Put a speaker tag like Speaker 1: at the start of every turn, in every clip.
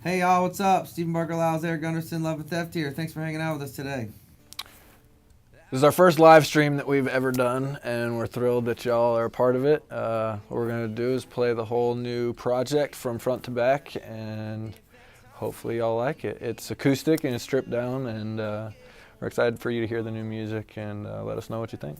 Speaker 1: Hey y'all, what's up? Stephen Barker Lyles, Eric Gunderson, Love and Theft here. Thanks for hanging out with us today.
Speaker 2: This is our first live stream that we've ever done, and we're thrilled that y'all are a part of it. What we're going to do is play the whole new project from front to back, and hopefully y'all like it. It's acoustic and it's stripped down, and we're excited for you to hear the new music and let us know what you think.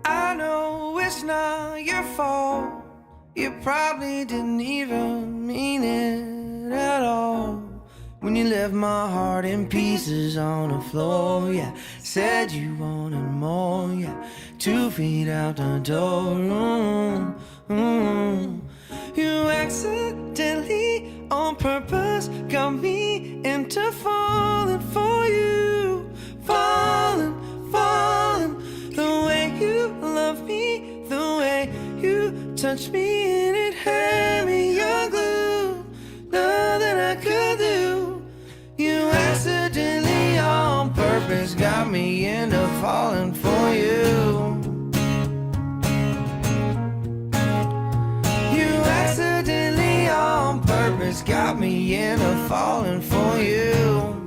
Speaker 3: I know it's not your fault. You probably didn't even mean it at all. When you left my heart in pieces on the floor, yeah. Said you wanted more, yeah. 2 feet out the door. You accidentally, on purpose, got me into falling for you. Falling, the way you love me, the way you touch me, and it had me your glue. Nothing I could do. You accidentally, on purpose, got me into falling for you. You accidentally, on purpose, got me into falling for you.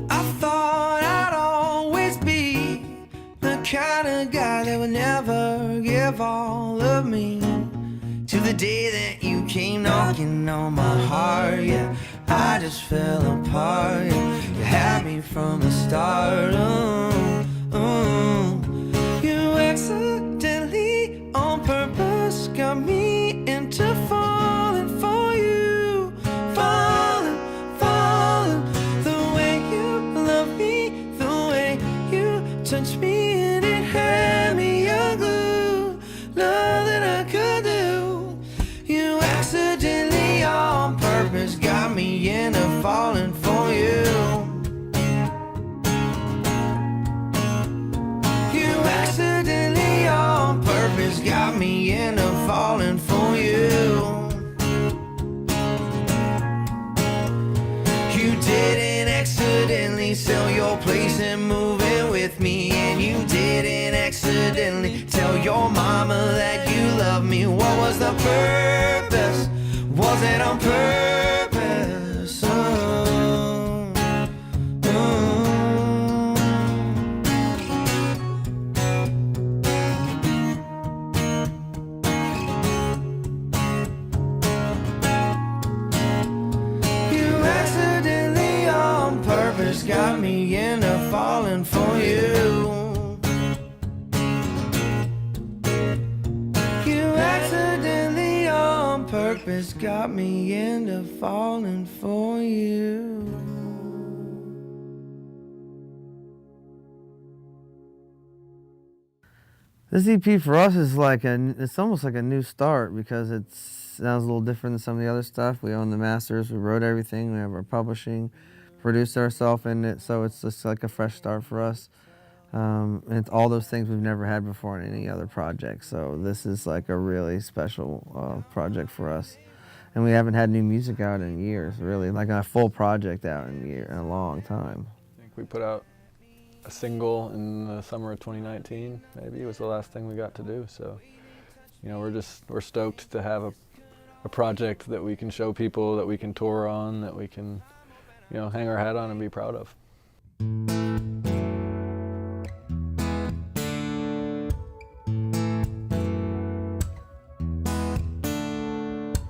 Speaker 3: I thought I'd always be the kind of guy that would never give all of me. To the day that you came knocking on my heart, yeah, I just fell apart. Yeah. You had me from the start. You accidentally, on purpose, got me into falling for you. Falling, the way you love me, the way you touch me, and it had me your glue. Nothing I could do. You accidentally, on purpose, got me into falling for you. You accidentally, on purpose, got me into falling for you. You didn't accidentally sell your place and move in with me, and you didn't accidentally tell your mama that you love me. What was the purpose? Was it on purpose? You accidentally, on purpose, got me into falling for you. You accidentally, on purpose, got me into falling for you.
Speaker 1: This EP for us is it's almost like a new start because it sounds a little different than some of the other stuff. We own the masters, we wrote everything, we have our publishing, produced ourselves in it, so it's just like a fresh start for us. And it's all those things we've never had before in any other project, so this is like a really special project for us. And we haven't had new music out in years, really, like a full project out in a long time.
Speaker 2: I think we put out a single in the summer of 2019, maybe. It was the last thing we got to do, so you know, we're stoked to have a project that we can show people, that we can tour on, that we can, you know, hang our hat on and be proud of.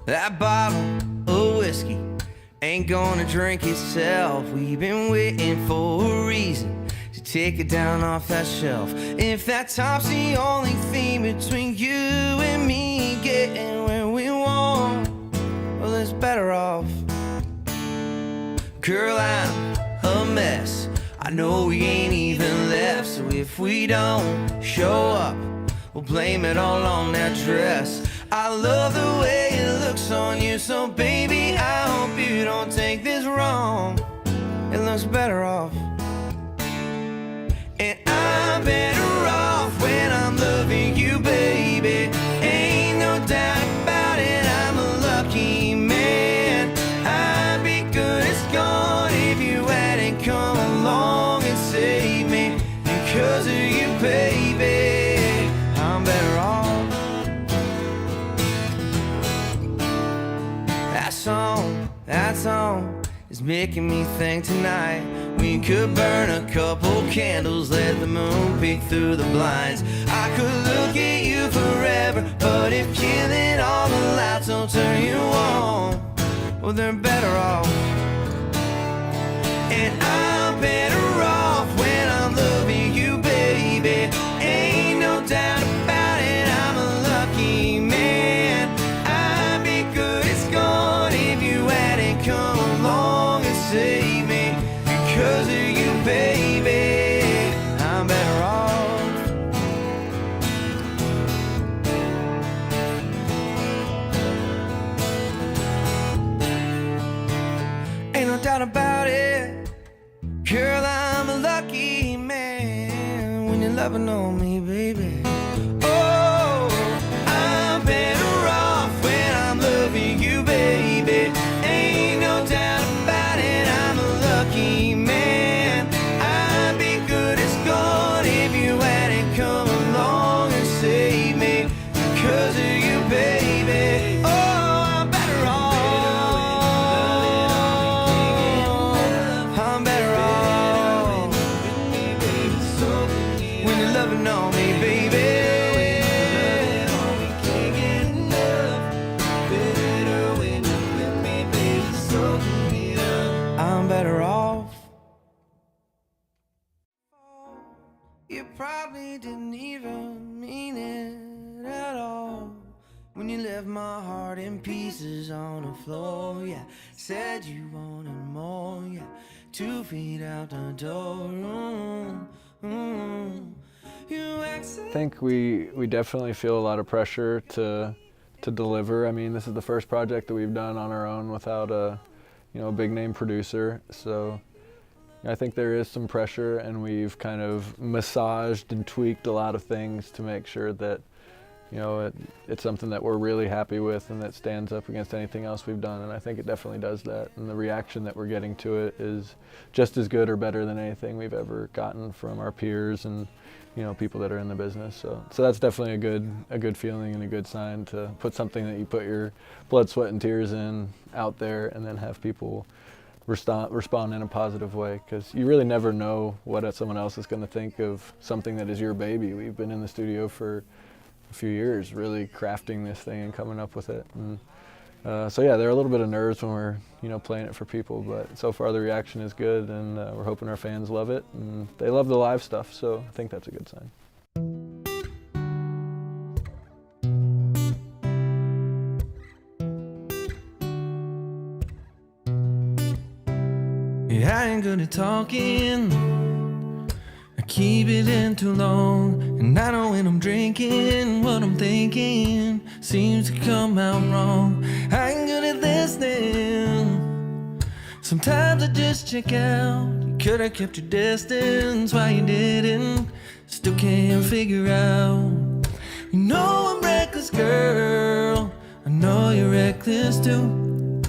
Speaker 3: That bottle of whiskey ain't gonna drink itself. We've been waiting for a reason to take it down off that shelf. If that top's the only thing between you and me getting where we want, well, it's better off. Girl, I'm a mess. I know we ain't even left, so if we don't show up, we'll blame it all on that dress. I love the way it looks on you, so baby, I hope you don't take this wrong. It looks better off. And I'm better off when I'm loving you, baby. Ain't no doubt about it, I'm a lucky man. I'd be good as gone if you had It's making me think tonight we could burn a couple candles, let the moon peek through the blinds. I could look at you forever, but if killing all the lights don't turn you on, well, they're better off. And I'm better off when I'm loving you, baby. Ain't no doubt about it, I'm a lucky man. I'd be good as gone if you hadn't come along and saved me. Because of you, baby, I'm better off. Ain't no doubt about it, girl, I'm a lucky man when you're loving on me, baby. Oh, I'm better off when I'm loving you, baby. Ain't no doubt about it, I'm a lucky man. I'd be good as gone if you hadn't come along and saved me. Because of you, baby. Oh, I'm better off. I'm better off when you're loving on me, baby. I'm better off. You probably didn't even mean it at all when you left my heart in pieces on the floor. Yeah, said you wanted more. Yeah, 2 feet out the door. You
Speaker 2: I think we definitely feel a lot of pressure to deliver. I mean, this is the first project that we've done on our own without a big name producer. So I think there is some pressure, and we've kind of massaged and tweaked a lot of things to make sure that it's something that we're really happy with and that stands up against anything else we've done. And I think it definitely does that. And the reaction that we're getting to it is just as good or better than anything we've ever gotten from our peers and people that are in the business. So that's definitely a good feeling and a good sign to put something that you put your blood, sweat, and tears in out there, and then have people respond in a positive way, because you really never know what someone else is going to think of something that is your baby. We've been in the studio for a few years really crafting this thing and coming up with it. And so yeah, there are a little bit of nerves when we're playing it for people, but so far the reaction is good, and we're hoping our fans love it, and they love the live stuff, so I think that's a good sign.
Speaker 3: Yeah, I ain't good at talking, I keep it in too long, and I know when I'm drinking, what I'm thinking seems to come out wrong. I ain't good at listening, sometimes I just check out. You could have kept your distance, why you didn't, still can't figure out. I'm reckless, girl, I know you're reckless too.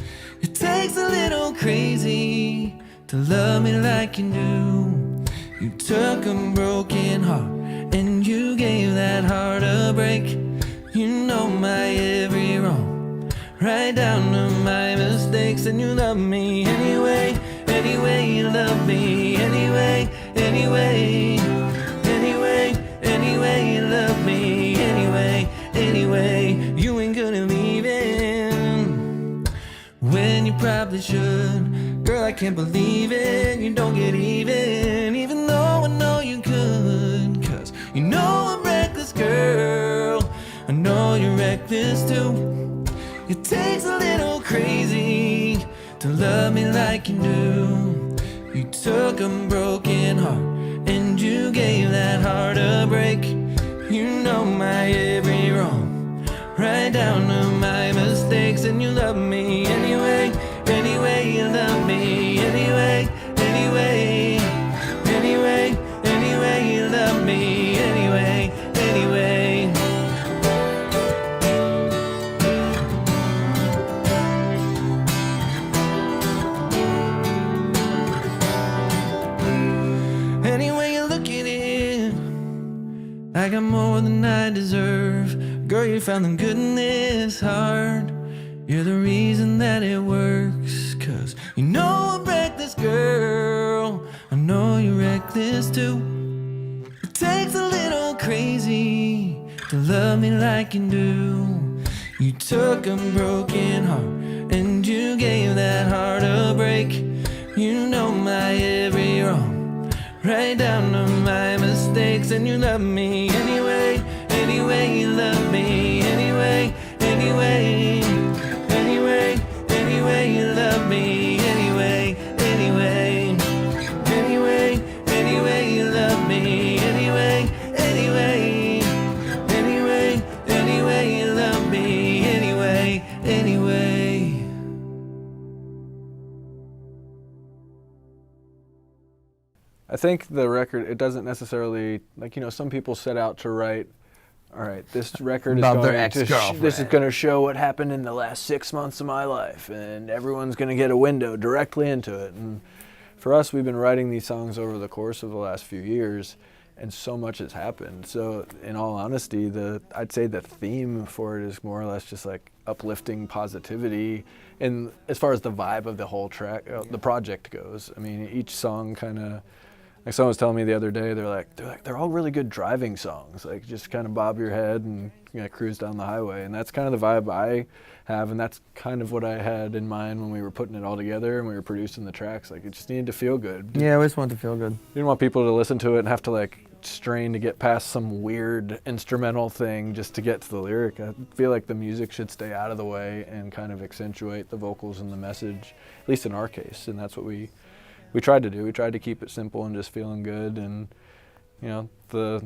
Speaker 3: It takes a little crazy to love me like you do. You took a broken heart and you gave that heart a break. You know my every wrong, right down to my mistakes, and you love me anyway. Anyway, you love me anyway. Anyway, anyway, anyway, you love me anyway. Anyway, you ain't gonna leave in when you probably should. Girl, I can't believe it, you don't get even though I know you could. Cause I'm reckless, girl, I know you're reckless too. It takes a little crazy to love me like you do. You took a broken heart and you gave that heart a break. You know my every wrong, right down to my mistakes, and you love me anyway. Anyway, you love me anyway. Anyway, anyway, anyway, you love me anyway. Anyway. Anyway, you look at it, I got more than I deserve. Girl, you found the good in this heart. You're the reason that it works, 'cause I'm girl. I know you're reckless too. It takes a little crazy to love me like you do. You took a broken heart and you gave that heart a break. You know my every wrong, right down to my mistakes. And you love me anyway, anyway, you love me anyway, anyway, anyway, anyway, you love me anyway, anyway, anyway, anyway, you love me anyway, anyway, anyway, anyway, you love me anyway, anyway.
Speaker 2: I think the record, it doesn't necessarily, like, you know, some people set out to write, all right, this record is
Speaker 1: About their
Speaker 2: going to,
Speaker 1: ex-girlfriend.
Speaker 2: this is going to show what happened in the last 6 months of my life, and everyone's going to get a window directly into it. And for us, we've been writing these songs over the course of the last few years, and so much has happened. So in all honesty, I'd say the theme for it is more or less just like uplifting positivity. And as far as the vibe of the whole track, the project goes, I mean, each song kind of, like someone was telling me the other day, they're all really good driving songs. Like just kind of bob your head and, you know, cruise down the highway. And that's kind of the vibe I have, and that's kind of what I had in mind when we were putting it all together and we were producing the tracks. Like it just needed to feel good.
Speaker 1: Yeah, we just want it to feel good.
Speaker 2: You didn't want people to listen to it and have to like strain to get past some weird instrumental thing just to get to the lyric. I feel like the music should stay out of the way and kind of accentuate the vocals and the message, at least in our case. And that's what we tried to do. We tried to keep it simple and just feeling good. And, you know, the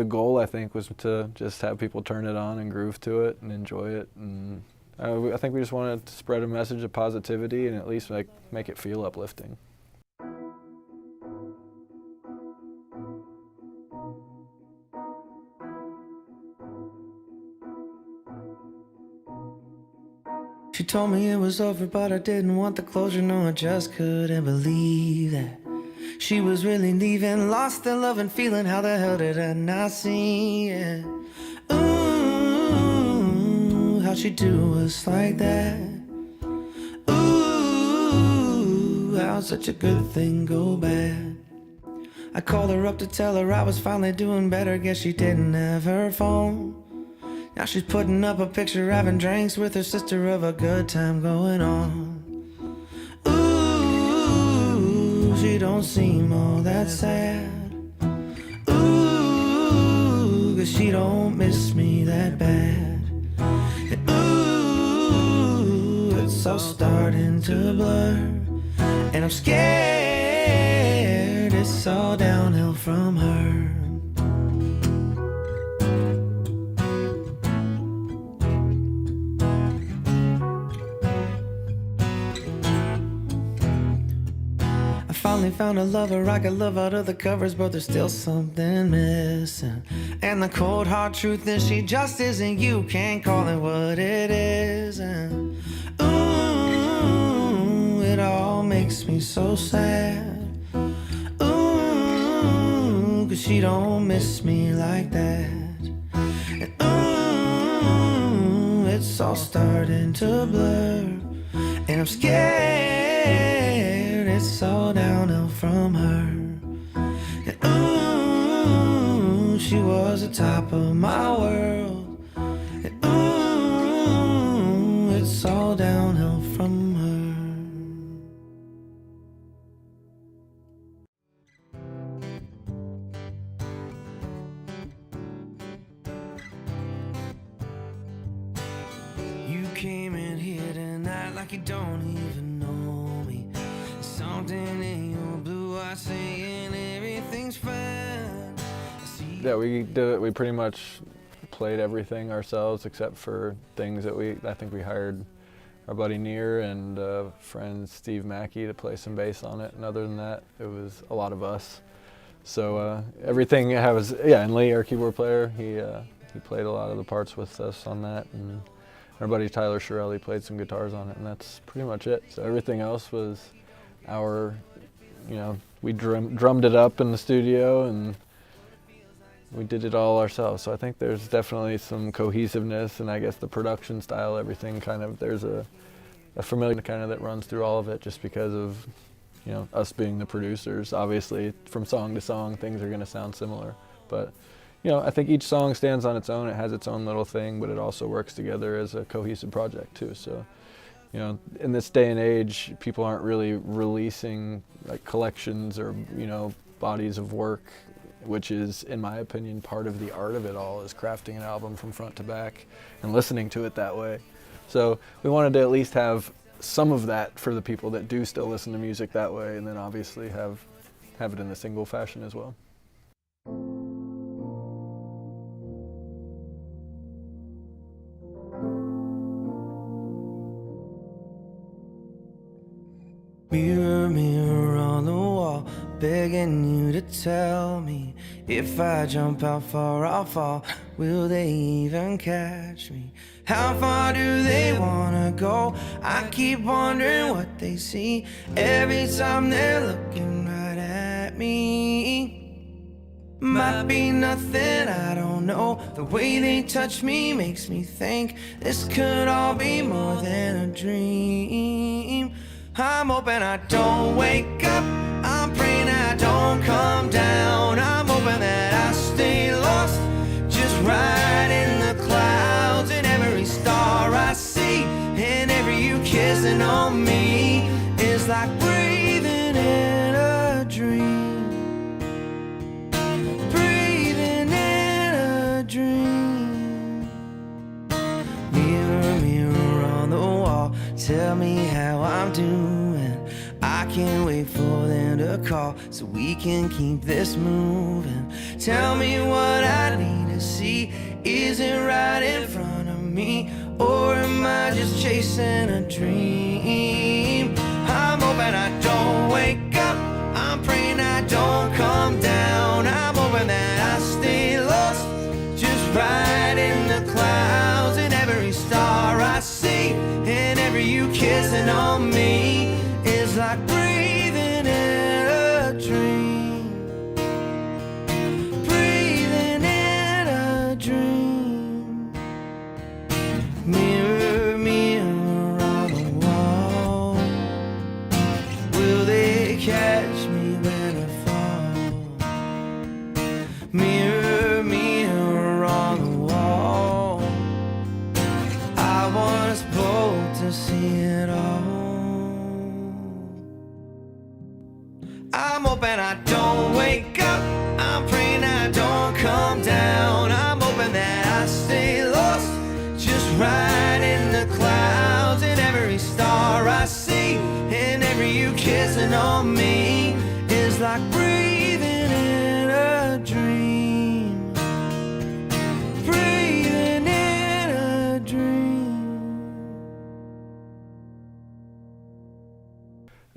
Speaker 2: goal, I think, was to just have people turn it on and groove to it and enjoy it. And I think we just wanted to spread a message of positivity and at least like make it feel uplifting.
Speaker 3: She told me it was over, but I didn't want the closure. No, I just couldn't believe that she was really leaving. Lost the love and feeling. How the hell did I not see it? Ooh, how'd she do us like that? Ooh, how'd such a good thing go bad? I called her up to tell her I was finally doing better. Guess she didn't have her phone. Now she's putting up a picture having drinks with her sister of a good time going on. Ooh, she don't seem all that sad. Ooh, 'cause she don't miss me that bad. And ooh, it's all starting to blur, and I'm scared it's all downhill from her. Finally found a lover I could love out of the covers, but there's still something missing. And the cold hard truth is she just isn't. You can't call it what it is. And ooh, it all makes me so sad. Ooh, 'cause she don't miss me like that. And ooh, it's all starting to blur, and I'm scared it's all downhill from her. And ooh, she was the top of my world. And ooh, it's all downhill from her. You came in here tonight like you don't even know me. Something in your blue eyes saying everything's fine.
Speaker 2: Yeah, we did it. We pretty much played everything ourselves except for things that I think we hired our buddy Near and friend Steve Mackey to play some bass on it. And other than that, it was a lot of us. So everything has, yeah, and Lee, our keyboard player, he played a lot of the parts with us on that. And our buddy Tyler Shirelli played some guitars on it, and that's pretty much it. So everything else was we drummed it up in the studio and we did it all ourselves. So I think there's definitely some cohesiveness, and I guess the production style, everything kind of, there's a familiar kind of that runs through all of it just because of you know, us being the producers. Obviously, from song to song, things are going to sound similar. But, you know, I think each song stands on its own. It has its own little thing, but it also works together as a cohesive project too. So, you know, in this day and age, people aren't really releasing like collections or, you know, bodies of work, which is, in my opinion, part of the art of it all, is crafting an album from front to back and listening to it that way. So we wanted to at least have some of that for the people that do still listen to music that way, and then obviously have it in the single fashion as well.
Speaker 3: Mirror, mirror on the wall, begging you to tell me, if I jump how far I'll fall, will they even catch me? How far do they wanna go? I keep wondering what they see every time they're looking right at me. Might be nothing, I don't know. The way they touch me makes me think this could all be more than a dream. I'm hoping I don't wake up, I'm praying I don't come down. I'm hoping that I stay lost, just right in the clouds. And every star I see, and every you kissing on me, is like breathing in a dream. Breathing in a dream. Mirror, mirror on the wall, tell me how I'm doing. I can't wait for them to call so we can keep this moving. Tell me what I need to see. Is it right in front of me, or am I just chasing a dream? I'm hoping I don't wake up, I'm praying I don't come down. I'm hoping that I stay lost, just right in the clouds. And every star I see, and every you kissing on me, is like breathing in a dream. Breathing in a dream. Mirror, mirror on the wall, will they catch me when I fall? Mirror, mirror on the wall, I want us both to see it all. I'm hoping I don't wake up, I'm praying I don't come down. I'm hoping that I stay lost, just right in the clouds. And every star I see, and every you kissing on me, is like breathing in a dream. Breathing in a dream.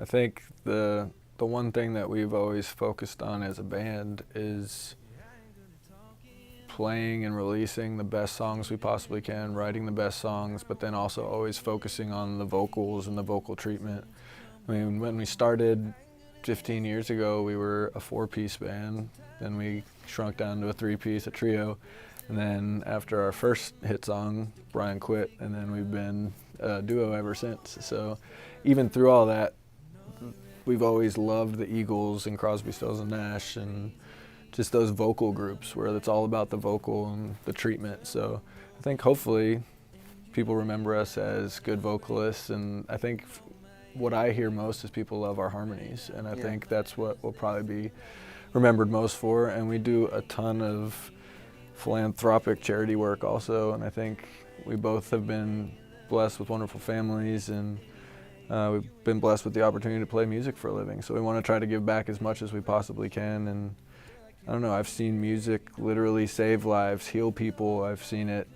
Speaker 2: I think the one thing that we've always focused on as a band is playing and releasing the best songs we possibly can, writing the best songs, but then also always focusing on the vocals and the vocal treatment. I mean, when we started 15 years ago, we were a 4-piece band, then we shrunk down to a 3-piece, a trio, and then after our first hit song, Brian quit, and then we've been a duo ever since. So even through all that, we've always loved the Eagles and Crosby, Stills and Nash, and just those vocal groups where it's all about the vocal and the treatment. So I think hopefully people remember us as good vocalists, and I think what I hear most is people love our harmonies, and I think that's what we'll probably be remembered most for. And we do a ton of philanthropic charity work also, and I think we both have been blessed with wonderful families, and we've been blessed with the opportunity to play music for a living. So we want to try to give back as much as we possibly can. And I don't know, I've seen music literally save lives, heal people. I've seen it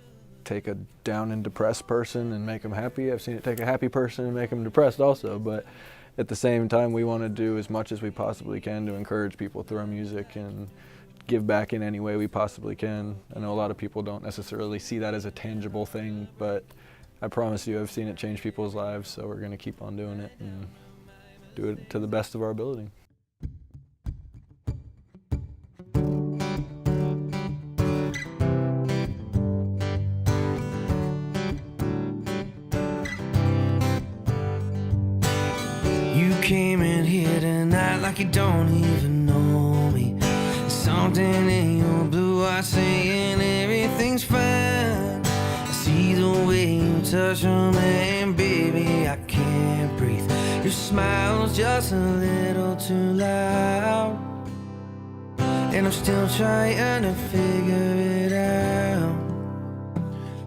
Speaker 2: take a down and depressed person and make them happy. I've seen it take a happy person and make them depressed also. But at the same time, we want to do as much as we possibly can to encourage people through our music and give back in any way we possibly can. I know a lot of people don't necessarily see that as a tangible thing, but I promise you I've seen it change people's lives, so we're going to keep on doing it and do it to the best of our ability.
Speaker 3: You came in here like you don't even know me. Something in your blue eyes saying everything's fine. I see the way you touch them, and baby, I can't breathe. Your smile's just a little too loud, and I'm still trying to figure it out.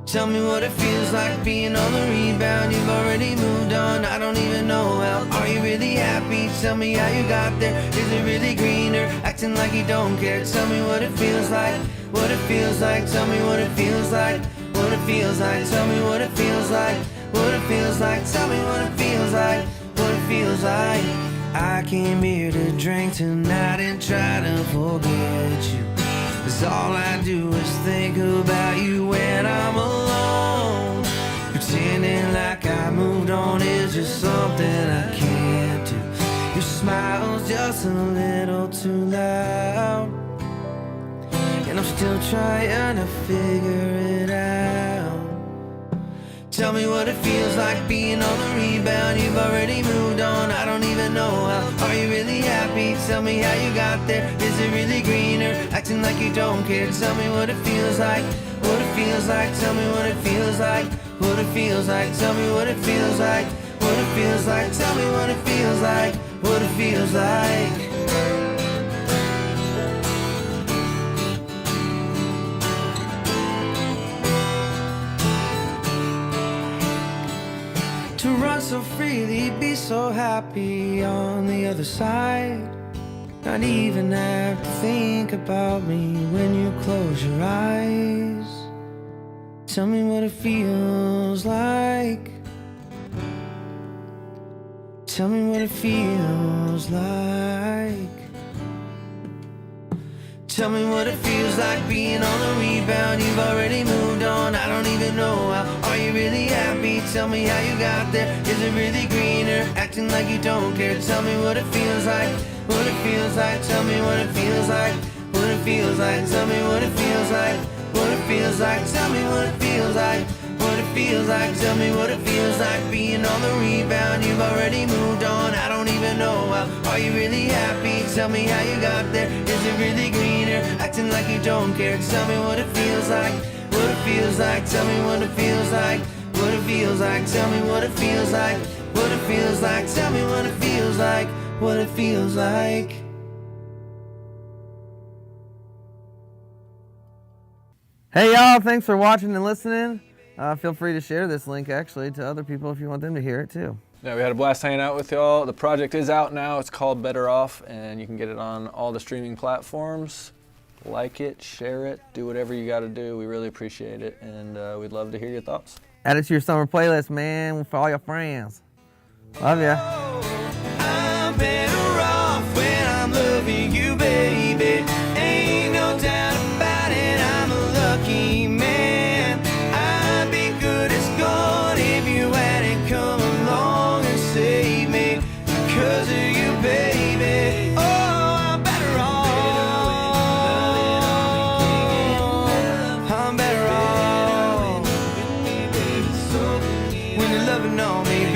Speaker 3: Tell me what it feels like being on the rebound. You've already moved on, I don't even know how. Are you really happy? Tell me how you got there. Is it really greener? Acting like you don't care. Tell me what it feels like, what it feels like. Tell me what it feels like, what it feels like. Tell me what it feels like, what it feels like. Tell me what it feels like, what it feels like. I came here to drink tonight and try to forget you, 'cause all I do is think about you when I'm alone. Pretending like I moved on is just something I can't do. Your smile's just a little too loud, and I'm still trying to figure it out. Tell me what it feels like being on the rebound. You've already moved on, I don't even know how. Are you really happy? Tell me how you got there. Is it really greener? Acting like you don't care. Tell me what it feels like, what it feels like. Tell me what it feels like, what it feels like. Tell me what it feels like, what it feels like. Tell me what it feels like, what it feels like. To run so freely, be so happy on the other side. Not even have to think about me when you close your eyes. Tell me what it feels like. Tell me what it feels like. Tell me what it feels like being on the rebound. You've already moved on, I don't even know how. Are you really happy? Tell me how you got there. Is it really greener? Acting like you don't care. Tell me what it feels like, what it feels like. Tell me what it feels like, what it feels like. Tell me what it feels like, what it feels like. Tell me what it feels like, what it feels like. Tell me what it feels like being on the rebound. You've already moved on, I don't even know how. Are you really happy? Tell me how you got there. Is it really greener? Acting like you don't care. Tell me what it feels like, what it feels like. Tell me what it feels like, what it feels like. Tell me what it feels like, what it feels like. Tell me what it feels like, what it feels like.
Speaker 1: Hey y'all, thanks for watching and listening. Feel free to share this link actually to other people if you want them to hear it too.
Speaker 2: Yeah, we had a blast hanging out with y'all. The project is out now. It's called Better Off, and you can get it on all the streaming platforms. Like it, share it, do whatever you got to do. We really appreciate it, and we'd love to hear your thoughts.
Speaker 1: Add it to your summer playlist, man, for all your friends. Love ya.
Speaker 3: I'm better off when I'm loving you, baby. Ain't no doubt about it, I'm a lucky man. I'd be good as gold if you hadn't come along and saved me. Because of you, baby. Oh, I'm better off. I'm better off when you're loving on me,